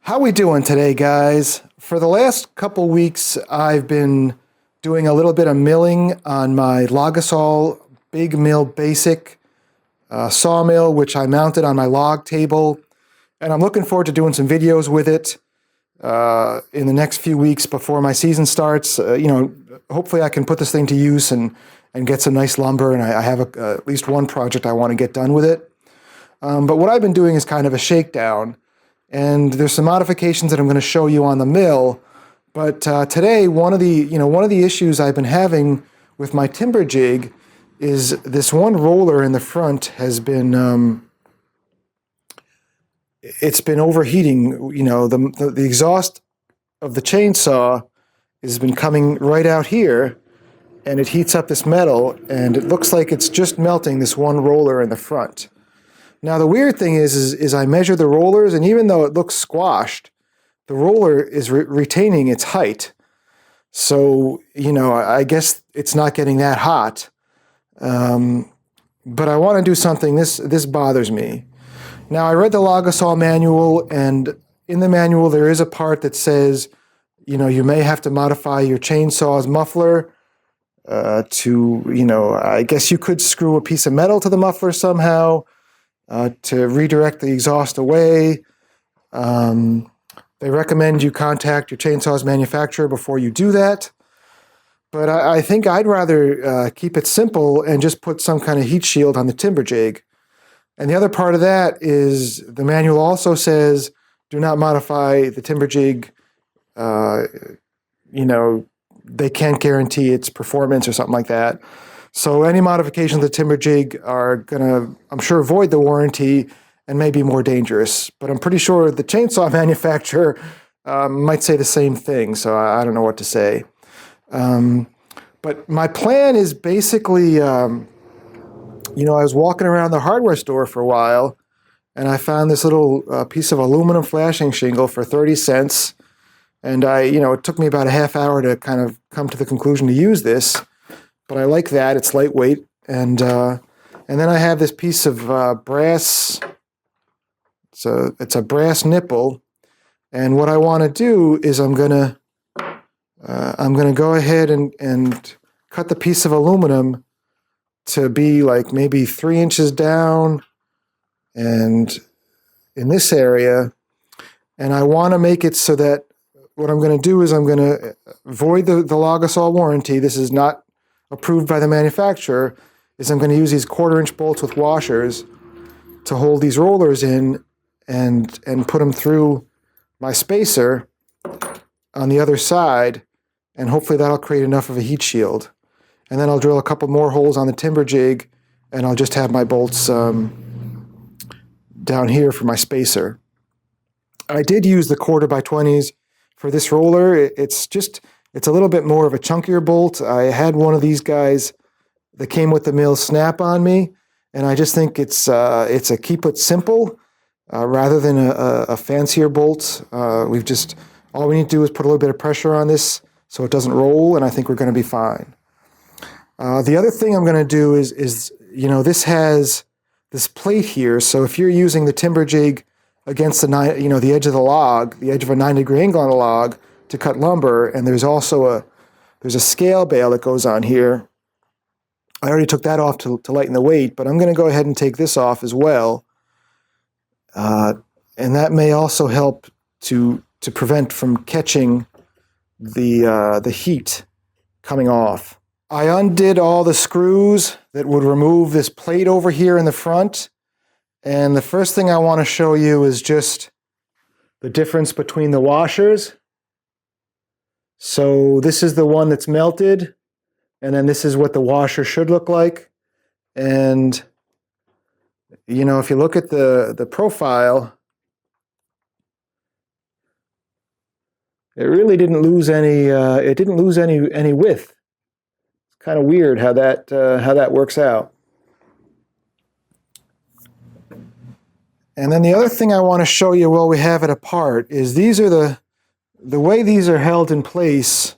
How we doing today, guys? For the last couple weeks, I've been doing a little bit of milling on my Logosol Big Mill Basic sawmill, which I mounted on my log table, and I'm looking forward to doing some videos with it in the next few weeks before my season starts. Hopefully I can put this thing to use and get some nice lumber, and I have at least one project I want to get done with it. But what I've been doing is kind of a shakedown. And there's some modifications that I'm going to show you on the mill. But today, one of the issues I've been having with my Timberjig is this one roller in the front has been it's been overheating. You know, the exhaust of the chainsaw has been coming right out here, and it heats up this metal, and it looks like it's just melting this one roller in the front. Now, the weird thing is I measure the rollers, and even though it looks squashed, the roller is retaining its height. So, I guess it's not getting that hot. But I want to do something. This bothers me. Now, I read the Logosol manual, and in the manual there is a part that says, you may have to modify your chainsaw's muffler I guess you could screw a piece of metal to the muffler somehow. To redirect the exhaust away. They recommend you contact your chainsaw's manufacturer before you do that. But I think I'd rather keep it simple and just put some kind of heat shield on the Timberjig. And the other part of that is the manual also says do not modify the Timberjig. They can't guarantee its performance or something like that. So any modifications of the Timberjig are going to, I'm sure, void the warranty and may be more dangerous. But I'm pretty sure the chainsaw manufacturer might say the same thing, so I don't know what to say. But my plan is basically, I was walking around the hardware store for a while, and I found this little piece of aluminum flashing shingle for 30 cents. And it took me about a half hour to kind of come to the conclusion to use this. But I like that. It's lightweight. And then I have this piece of brass. It's a brass nipple. And what I want to do is I'm gonna go ahead and cut the piece of aluminum to be like maybe 3 inches down and in this area. And I want to make it so that what I'm going to do is I'm going to void the Logosol warranty. This is not approved by the manufacturer. Is I'm going to use these 1/4-inch bolts with washers to hold these rollers in and put them through my spacer on the other side, and hopefully that'll create enough of a heat shield. And then I'll drill a couple more holes on the Timberjig, and I'll just have my bolts down here for my spacer. I did use the 1/4x20s for this roller. It's a little bit more of a chunkier bolt. I had one of these guys that came with the mill snap on me, and I just think it's a keep it simple rather than a fancier bolt. All we need to do is put a little bit of pressure on this so it doesn't roll, and I think we're going to be fine. The other thing I'm going to do is this has this plate here, so if you're using the Timberjig against the edge of the log, the edge of a 9-degree angle on a log to cut lumber, and there's also a scale bale that goes on here. I already took that off to lighten the weight, but I'm going to go ahead and take this off as well, and that may also help to prevent from catching the heat coming off. I undid all the screws that would remove this plate over here in the front, and the first thing I want to show you is just the difference between the washers. So this is the one that's melted, and then this is what the washer should look like. And if you look at the profile, it really didn't lose any. It didn't lose any width. It's kind of weird how that works out. And then the other thing I want to show you while we have it apart is these are the way these are held in place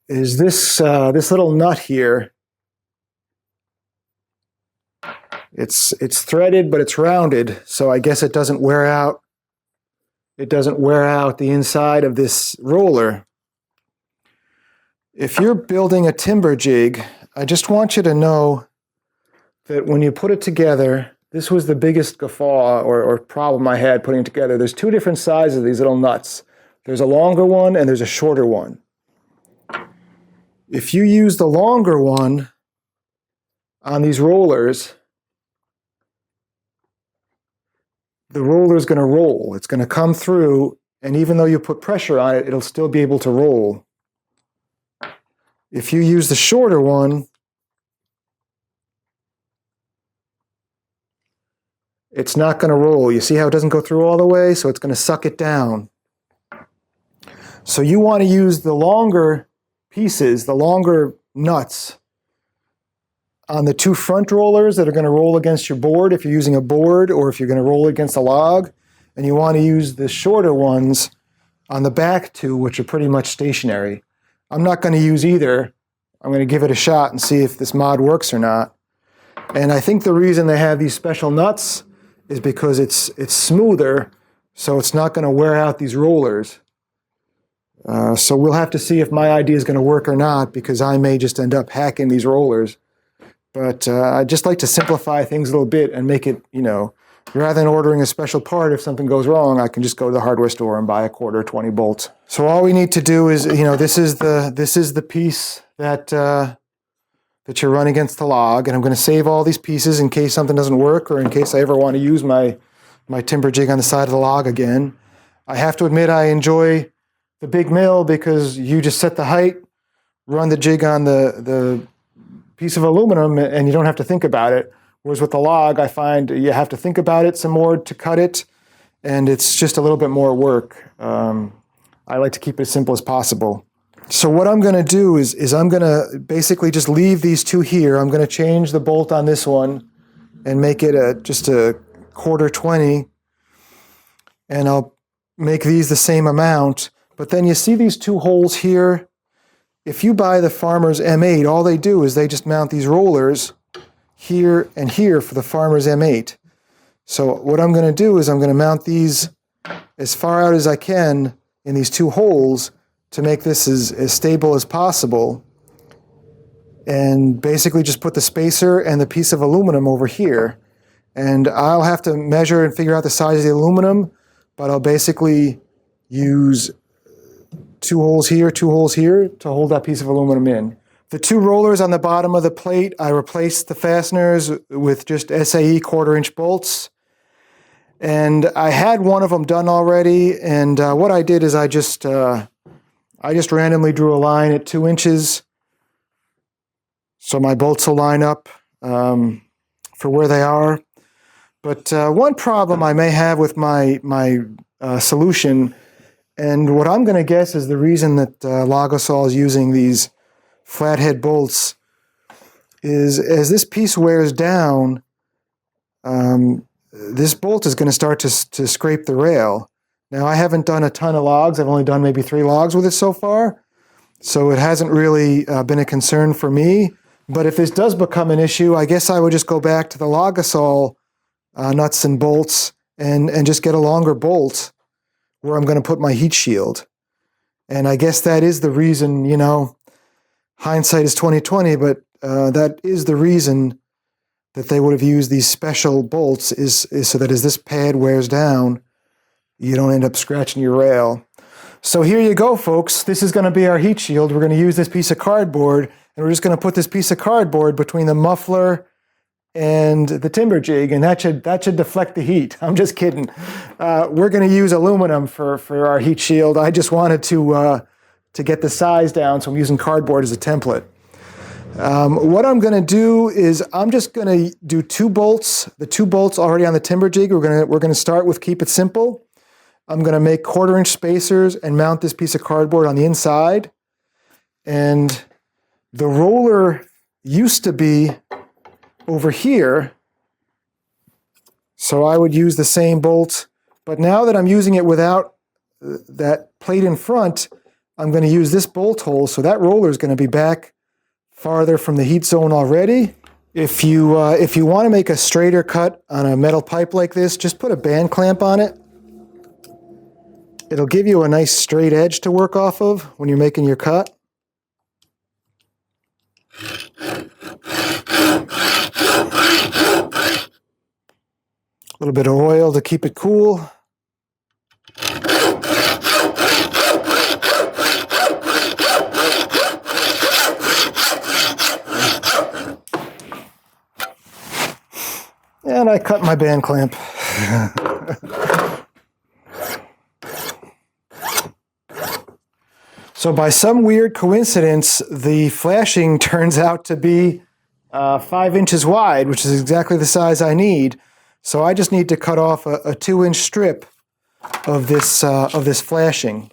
is this little nut here It's threaded, but it's rounded, so I guess it doesn't wear out. It doesn't wear out the inside of this roller. If you're building a timber jig, I just want you to know that when you put it together, this was the biggest guffaw or problem I had putting it together. There's two different sizes of these little nuts. There's a longer one and there's a shorter one. If you use the longer one on these rollers, the roller is going to roll. It's going to come through, and even though you put pressure on it, it'll still be able to roll. If you use the shorter one, it's not going to roll. You see how it doesn't go through all the way? So it's going to suck it down. So you want to use the longer pieces, the longer nuts, on the two front rollers that are going to roll against your board if you're using a board or if you're going to roll against a log. And you want to use the shorter ones on the back two, which are pretty much stationary. I'm not going to use either. I'm going to give it a shot and see if this mod works or not. And I think the reason they have these special nuts is because it's smoother, so it's not going to wear out these rollers. So we'll have to see if my idea is going to work or not, because I may just end up hacking these rollers. But I'd just like to simplify things a little bit and make it, you know, rather than ordering a special part, if something goes wrong, I can just go to the hardware store and buy a quarter 20 bolts. So all we need to do is, you know, this is the piece that that you run against the log, and I'm going to save all these pieces in case something doesn't work or in case I ever want to use my timber jig on the side of the log again. I have to admit I enjoy the big mill because you just set the height, run the jig on the piece of aluminum, and you don't have to think about it. Whereas with the log, I find you have to think about it some more to cut it, and it's just a little bit more work. I like to keep it as simple as possible. So what I'm going to do is I'm going to basically just leave these two here. I'm going to change the bolt on this one and make it just a quarter 20, and I'll make these the same amount. But then you see these two holes here. If you buy the Farmer's M8, all they do is they just mount these rollers here and here for the Farmer's M8. So what I'm going to do is I'm going to mount these as far out as I can in these two holes to make this as stable as possible, and basically just put the spacer and the piece of aluminum over here. And I'll have to measure and figure out the size of the aluminum, but I'll basically use two holes here to hold that piece of aluminum in. The two rollers on the bottom of the plate, I replaced the fasteners with just SAE quarter-inch bolts. And I had one of them done already, and what I did is I just randomly drew a line at 2 inches, so my bolts will line up for where they are. But one problem I may have with my solution, and what I'm going to guess is the reason that Logosol is using these flathead bolts, is as this piece wears down, this bolt is going to start to scrape the rail. Now, I haven't done a ton of logs. I've only done maybe 3 logs with it so far, so it hasn't really been a concern for me. But if this does become an issue, I guess I would just go back to the Logosol nuts and bolts and just get a longer bolt where I'm going to put my heat shield. And I guess that is the reason, you know, hindsight is 20/20, but that is the reason that they would have used these special bolts, is so that as this pad wears down, you don't end up scratching your rail. So here you go, folks. This is going to be our heat shield. We're going to use this piece of cardboard, and we're just going to put this piece of cardboard between the muffler and the timber jig, and that should deflect the heat. I'm just kidding. We're going to use aluminum for our heat shield. I just wanted to get the size down, so I'm using cardboard as a template. What I'm going to do is I'm just going to do 2 bolts. The 2 bolts already on the timber jig. We're going to start with keep it simple. I'm going to make quarter-inch spacers and mount this piece of cardboard on the inside. And the roller used to be over here, so I would use the same bolt. But now that I'm using it without that plate in front, I'm going to use this bolt hole, so that roller is going to be back farther from the heat zone already. If you want to make a straighter cut on a metal pipe like this, just put a band clamp on it. It'll give you a nice straight edge to work off of when you're making your cut. A little bit of oil to keep it cool. And I cut my band clamp. So by some weird coincidence, the flashing turns out to be 5 inches wide, which is exactly the size I need. So I just need to cut off a 2-inch strip of this flashing.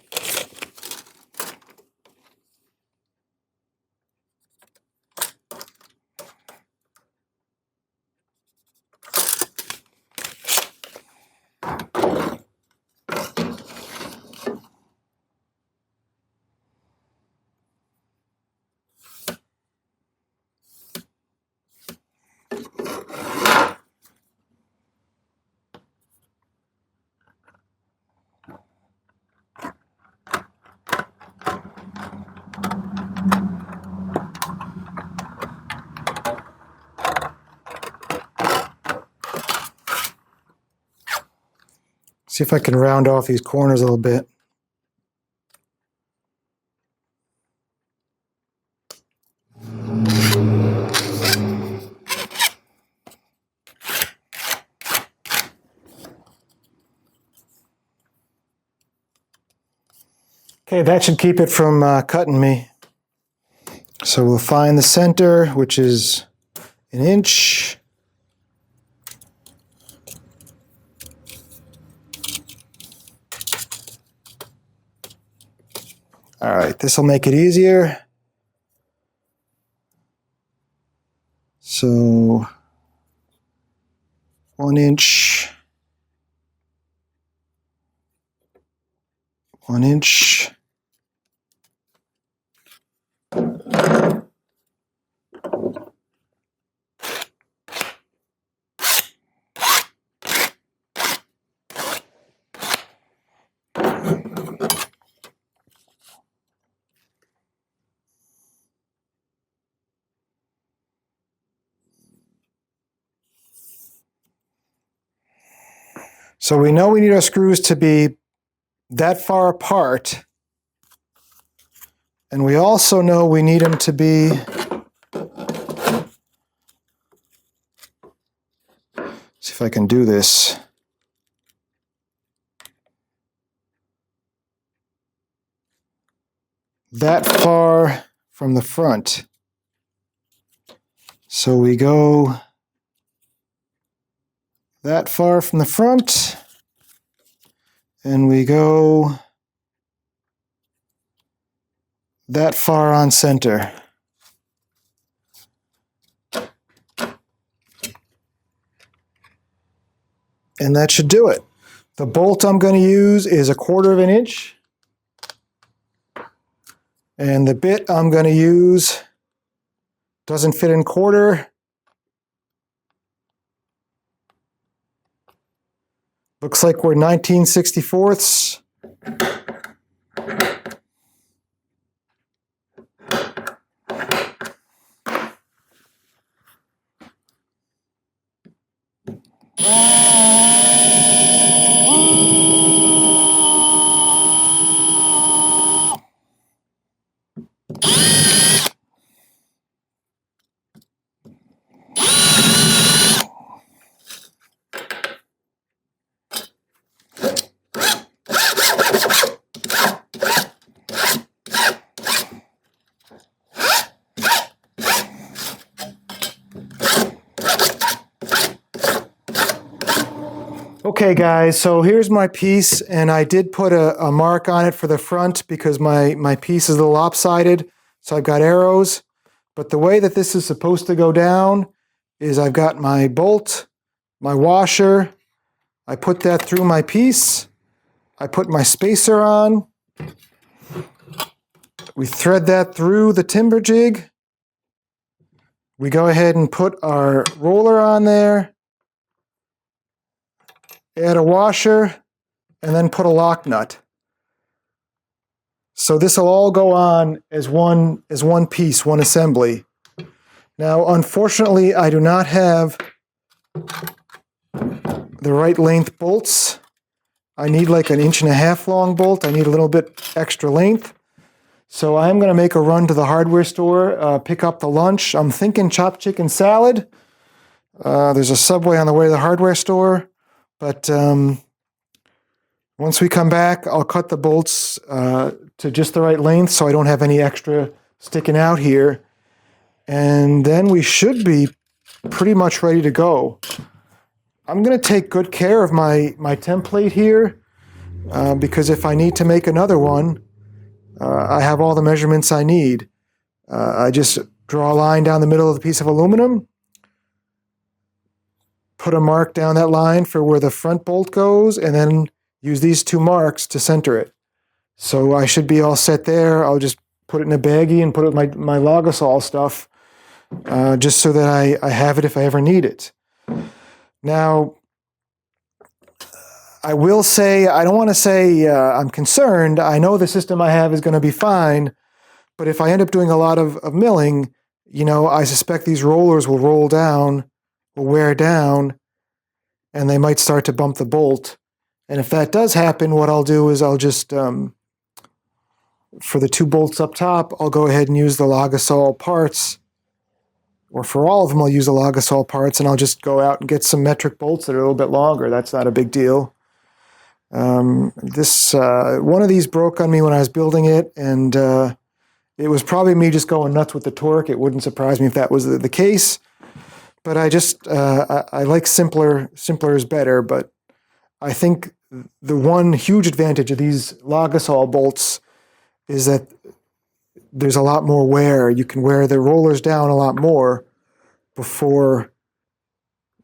See if I can round off these corners a little bit. Okay, that should keep it from cutting me. So we'll find the center, which is 1 inch. All right, this will make it easier. So 1 inch, 1 inch. So we know we need our screws to be that far apart. And we also know we need them to be see if I can do this. That far from the front. So we go that far from the front, and we go that far on center. And that should do it. The bolt I'm going to use is 1/4 inch. And the bit I'm going to use doesn't fit in 1/4. Looks like we're 19/64ths. Okay guys, so here's my piece, and I did put a mark on it for the front because my piece is a little lopsided, so I've got arrows. But the way that this is supposed to go down is I've got my bolt, my washer, I put that through my piece, I put my spacer on, we thread that through the timber jig, we go ahead and put our roller on there, add a washer, and then put a lock nut. So this will all go on as one piece, one assembly. Now, unfortunately, I do not have the right length bolts. I need like 1.5 inch long bolt. I need a little bit extra length. So I'm going to make a run to the hardware store, pick up the lunch. I'm thinking chopped chicken salad. There's a Subway on the way to the hardware store. But once we come back, I'll cut the bolts to just the right length so I don't have any extra sticking out here. And then we should be pretty much ready to go. I'm going to take good care of my template here because if I need to make another one, I have all the measurements I need. I just draw a line down the middle of the piece of aluminum, put a mark down that line for where the front bolt goes, and then use these 2 marks to center it. So I should be all set there. I'll just put it in a baggie and put it with my Logosol stuff just so that I have it if I ever need it. Now, I will say, I don't want to say I'm concerned. I know the system I have is going to be fine, but if I end up doing a lot of milling, I suspect these rollers will roll down, will wear down, and they might start to bump the bolt. And if that does happen, what I'll do is I'll just, for the 2 bolts up top, I'll go ahead and use the Logosol parts. Or for all of them, I'll use the Logosol parts, and I'll just go out and get some metric bolts that are a little bit longer. That's not a big deal. One of these broke on me when I was building it, and it was probably me just going nuts with the torque. It wouldn't surprise me if that was the case. But I like simpler. Simpler is better, but I think the one huge advantage of these Logosol bolts is that there's a lot more wear. You can wear the rollers down a lot more before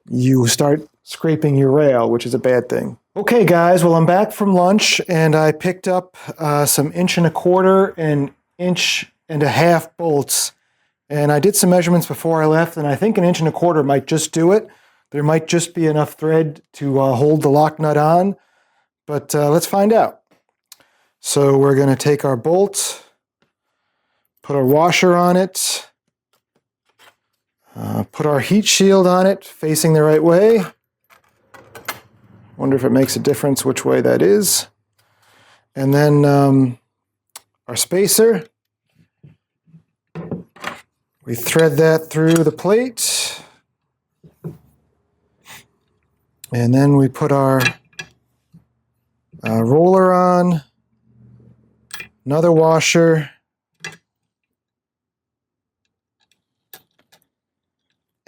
you start scraping your rail, which is a bad thing. Okay, guys, well, I'm back from lunch, and I picked up some 1.25 and 1.5 bolts, and I did some measurements before I left, and I think 1.25 might just do it. There might just be enough thread to hold the lock nut on, but let's find out. So we're going to take our bolt, put a washer on it, put our heat shield on it facing the right way. Wonder if it makes a difference which way that is. And then our spacer. We thread that through the plate. And then we put our roller on, another washer,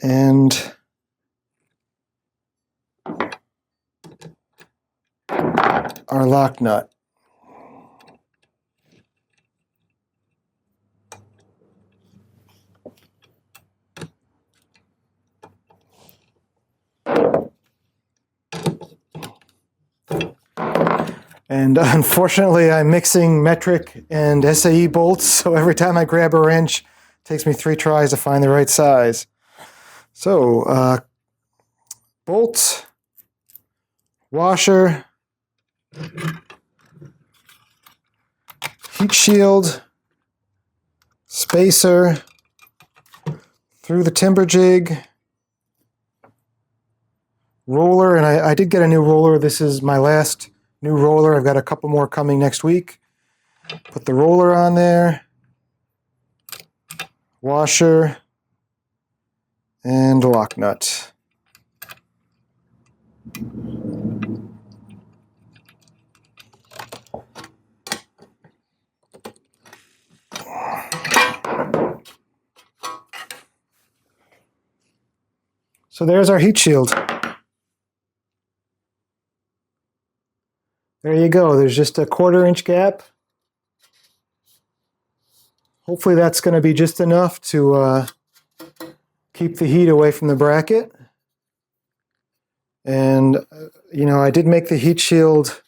and our lock nut. And unfortunately, I'm mixing metric and SAE bolts, so every time I grab a wrench, it takes me 3 tries to find the right size. So, bolt, washer, heat shield, spacer, through the Timberjig, roller, and I did get a new roller. This is my last new roller. I've got a couple more coming next week. Put the roller on there, washer, and lock nut. So there's our heat shield. There you go. There's just a 1/4 inch gap. Hopefully that's going to be just enough to keep the heat away from the bracket. And, I did make the heat shield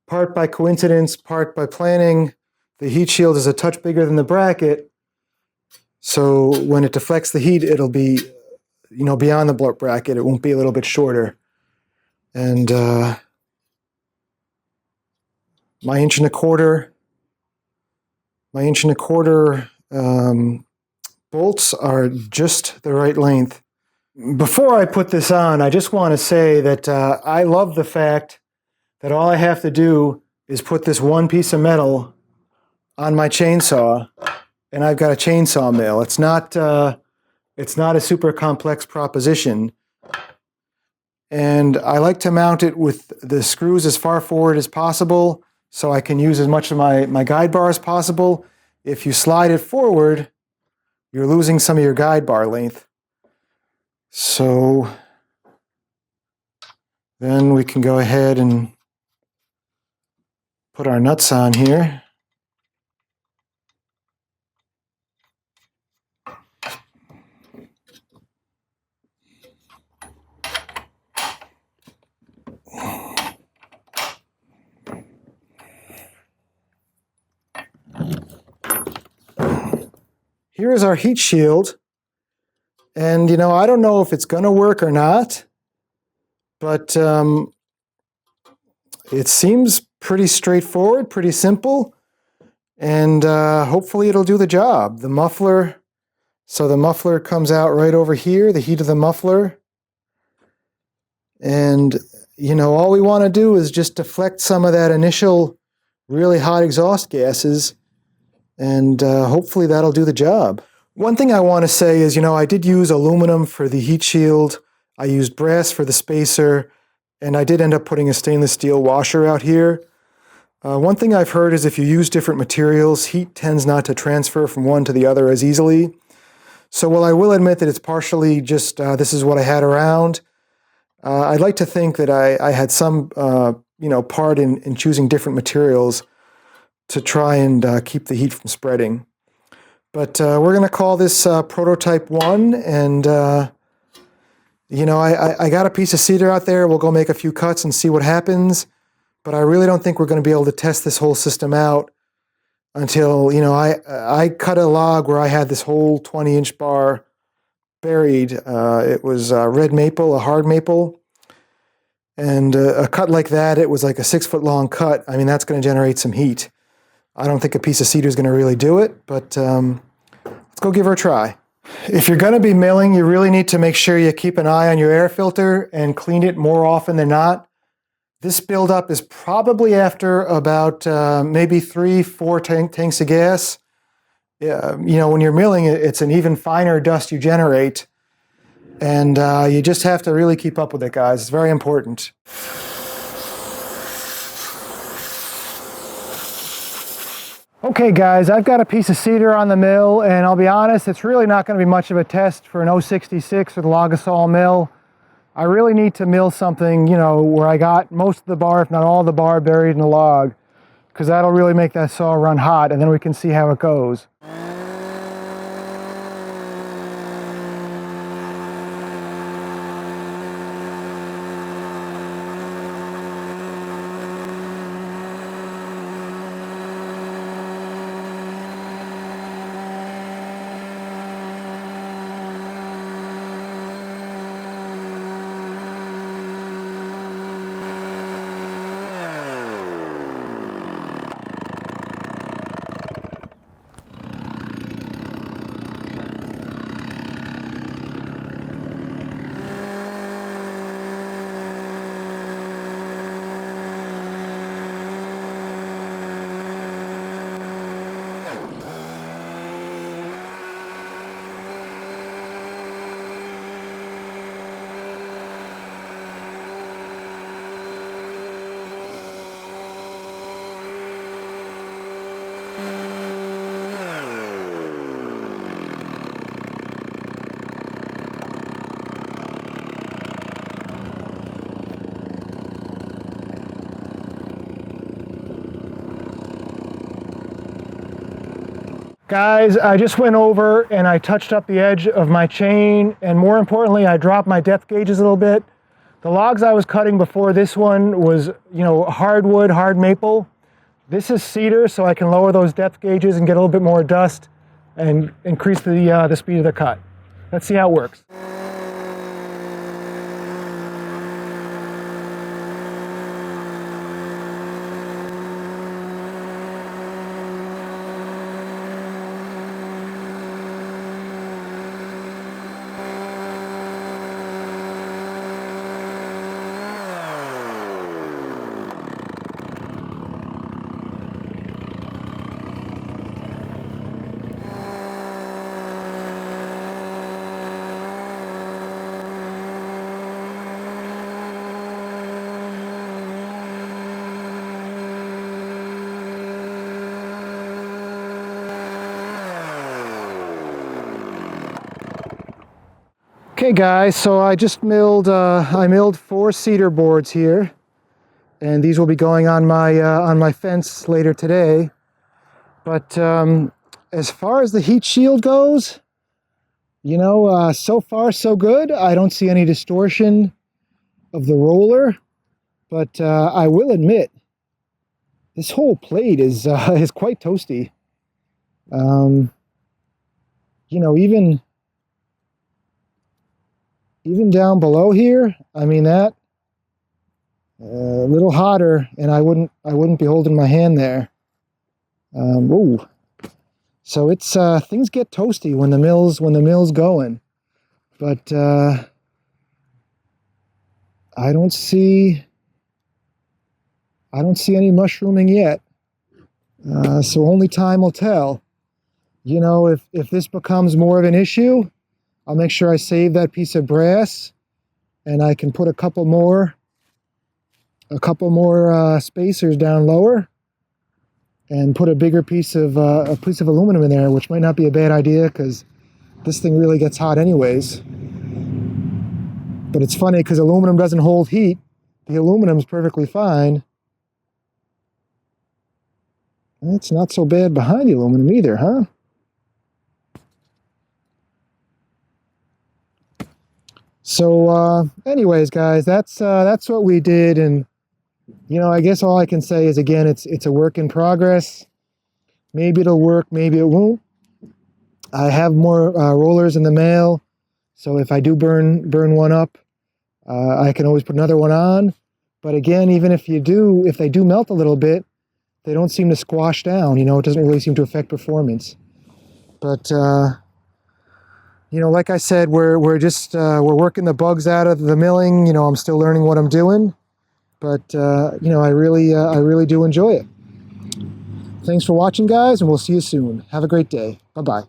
part by coincidence, part by planning. The heat shield is a touch bigger than the bracket. So when it deflects the heat, it'll be, you know, beyond the bracket. It won't be a little bit shorter. And my inch and a quarter bolts are just the right length. Before I put this on, I just want to say that I love the fact that all I have to do is put this one piece of metal on my chainsaw, and I've got a chainsaw mill. It's not a super complex proposition. And I like to mount it with the screws as far forward as possible so I can use as much of my guide bar as possible. If you slide it forward, you're losing some of your guide bar length. So then we can go ahead and put our nuts on here. Here's our heat shield. And, you know, I don't know if it's going to work or not, but it seems pretty straightforward, pretty simple, and hopefully it'll do the job. The muffler, so the muffler comes out right over here, the heat of the muffler. And, you know, all we want to do is just deflect some of that initial really hot exhaust gases, and hopefully that'll do the job. One thing I want to say is, you know, I did use aluminum for the heat shield, I used brass for the spacer, and I did end up putting a stainless steel washer out here. One thing I've heard is if you use different materials, heat tends not to transfer from one to the other as easily. So while I will admit that it's partially just this is what I had around, I'd like to think that I had some you know, part in choosing different materials to try and keep the heat from spreading. But we're going to call this prototype 1, and you know, I got a piece of cedar out there. We'll go make a few cuts and see what happens, but I really don't think we're going to be able to test this whole system out until, you know, I cut a log where I had this whole 20-inch bar buried. It was red maple, a hard maple, and a cut like that, it was like a 6-foot-long cut. I mean, that's going to generate some heat. I don't think a piece of cedar is going to really do it, but let's go give her a try. If you're going to be milling, you really need to make sure you keep an eye on your air filter and clean it more often than not. This buildup is probably after about maybe 3-4 tanks of gas. You know, when you're milling, it's an even finer dust you generate, and you just have to really keep up with it, guys. It's very important. Okay guys, I've got a piece of cedar on the mill, and I'll be honest, it's really not going to be much of a test for an 066 or the Logosol mill. I really need to mill something, you know, where I got most of the bar, if not all the bar, buried in a log, because that'll really make that saw run hot, and then we can see how it goes. Guys, I just went over and I touched up the edge of my chain, and more importantly, I dropped my depth gauges a little bit. The logs I was cutting before this one was, you know, hardwood, hard maple. This is cedar, so I can lower those depth gauges and get a little bit more dust and increase the speed of the cut. Let's see how it works. Okay guys, so I just milled, I milled 4 cedar boards here, and these will be going on my fence later today. But as far as the heat shield goes, you know, so far so good. I don't see any distortion of the roller, but I will admit, this whole plate is quite toasty. You know, even down below here, I mean, that a little hotter, and I wouldn't be holding my hand there. Ooh. So it's things get toasty when the mill's going, but I don't see any mushrooming yet. So only time will tell. You know, if this becomes more of an issue, I'll make sure I save that piece of brass, and I can put a couple more spacers down lower, and put a bigger piece of aluminum in there, which might not be a bad idea because this thing really gets hot anyways. But it's funny because aluminum doesn't hold heat. The aluminum's perfectly fine. It's not so bad behind the aluminum either, huh? So anyways, guys, that's what we did, and you know, I guess all I can say is, again, it's a work in progress. Maybe it'll work, maybe it won't. I have more rollers in the mail, so if I do burn one up, I can always put another one on. But again, even if they do melt a little bit, they don't seem to squash down. You know, it doesn't really seem to affect performance. But you know, like I said, we're working the bugs out of the milling. You know, I'm still learning what I'm doing, but you know, I really do enjoy it. Thanks for watching, guys, and we'll see you soon. Have a great day. Bye-bye.